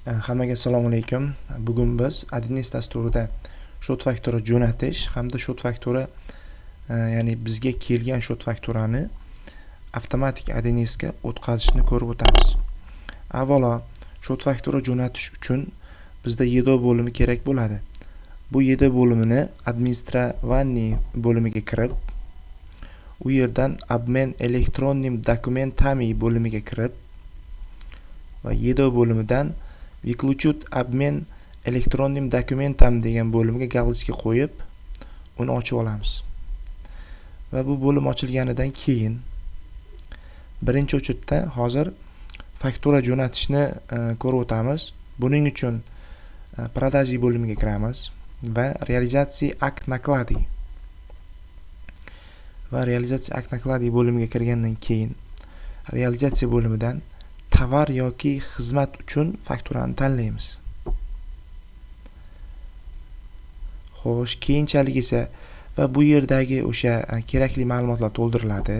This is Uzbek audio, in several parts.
Hammaga assalomu alaykum. Bugun biz Adines dasturida shot faktura jo'natish hamda shot faktura ya'ni bizga kelgan shot fakturani avtomatik Adinesga o'tkazishni ko'rib o'tamiz. Avvalo, shot faktura jo'natish uchun bizda YEDO bo'limi kerak bo'ladi. Bu YEDO bo'limini administrovanniy bo'limiga kirib, u yerdan обмен электронным документами bo'limiga kirib va YEDO bo'limidan выключить обмен электронным документам degan bo'limga galочка qo'yib, uni ochib olamiz. Va bu bo'lim ochilganidan keyin birinchi o'chirda hozir faktura jo'natishni ko'rib o'tamiz. Buning uchun продажи bo'limiga kiramiz va realizatsiya akt nakladi bo'limiga kirgandan keyin realizatsiya bo'limidan tovar yoki xizmat uchun fakturani tanlaymiz. Xo'sh, keyinchalik esa va bu yerdagi o'sha kerakli ma'lumotlar to'ldiriladi.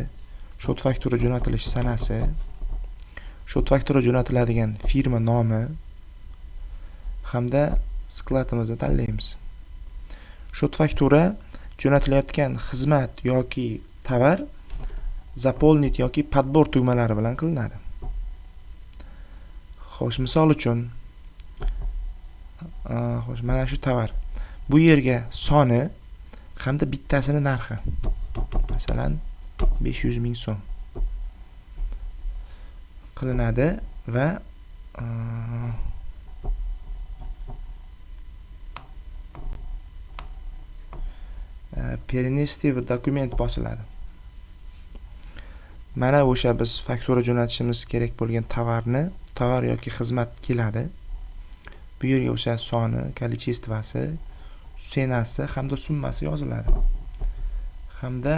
Shot faktura jo'natilish sanasi, shot faktura jo'natiladigan firma nomi hamda skladimizni tanlaymiz. Shot faktura jo'natilayotgan xizmat yoki tovar заполнить yoki подбор tugmalari bilan qilinadi. Xo'sh, misol uchun mana shu tovar. Bu yerga soni hamda bittasini narxi. Masalan, 500 ming so'm qilinadi va перенести в dokument bosiladi. Mana o'sha biz faktura jo'natishimiz kerak bo'lgan tovar yoki xizmat keladi. Bu yerga o'sha soni, количествоsi, senasi hamda summasi yoziladi. Hamda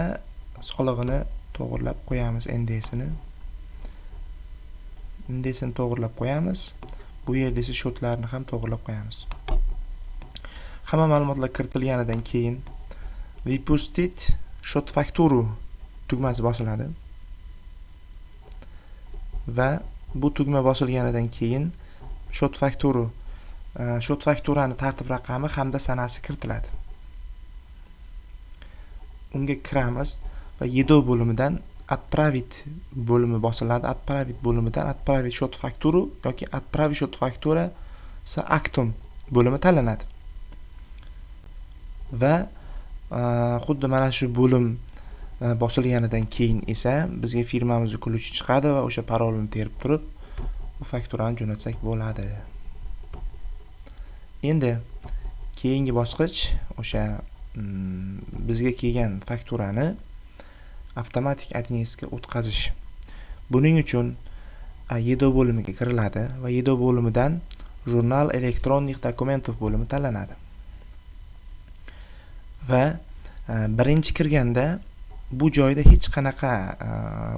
solig'ini to'g'irlab qo'yamiz, NDSini to'g'irlab qo'yamiz. Bu yerda esa shotlarni ham to'g'irlab qo'yamiz. Hamma ma'lumotlar kiritilganidan keyin выпустить shot fakturu tugmasi bosiladi. Va bu tugma bosilganidan keyin shot fakturani tartib raqami hamda sanasi kiritiladi. Unga kiramiz va YEDO bo'limidan отправить bo'limi bosiladi. Отправить bo'limidan отправить shot fakturu yoki отправить shot faktura sa aktum bo'limi tanlanadi. Va xuddi mana shu bo'lim bosilganidan keyin esa bizga firmamizning ключi chiqadi va o'sha parolni terib turib bu fakturani jo'natsak bo'ladi. Endi keyingi bosqich o'sha bizga kelgan fakturani avtomatik Adinesga o'tkazish. Buning uchun YEDO bo'limiga kiriladi va YEDO bo'limidan jurnal elektronik dokumentov bo'limi tanlanadi. Va birinchi kirganda bu joyda hech qanaqa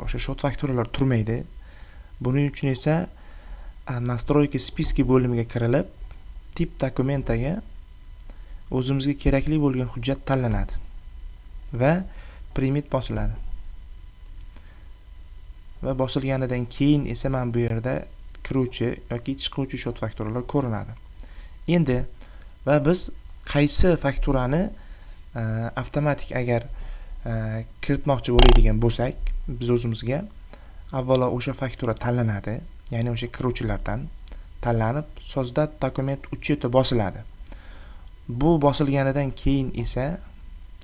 o'sha shot fakturalar turmaydi. Buning uchun esa настройки spiski bo'limiga kirilib, tip dokumentaga o'zimizga kerakli bo'lgan hujjat tanlanadi va primit bosiladi. Va bosilganidan keyin esa men bu yerda kiruvchi yoki chiquvchi shot fakturalar ko'rinadi. Endi va biz qaysi fakturani avtomatik agar kiritmoqchi bo'ladigan bo'lsak, biz o'zimizga avvalo o'sha faktura tanlanadi, ya'ni o'sha kiruvchilardan tanlanib, so'zdat dokument ucheti bosiladi. Bu bosilganidan keyin esa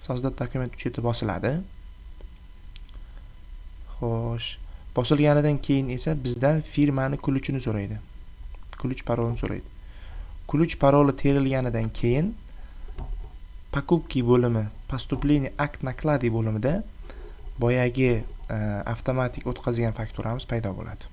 so'zdat dokument ucheti bosiladi. Xo'sh, bosilganidan keyin esa bizdan firmani ключini so'raydi. Ключ parolini so'raydi. Ключ paroli terilganidan keyin покупки bo'limi, поступление akt nakladi bo'limida boyagi avtomatik o'tkazgan fakturamiz paydo bo'ladi.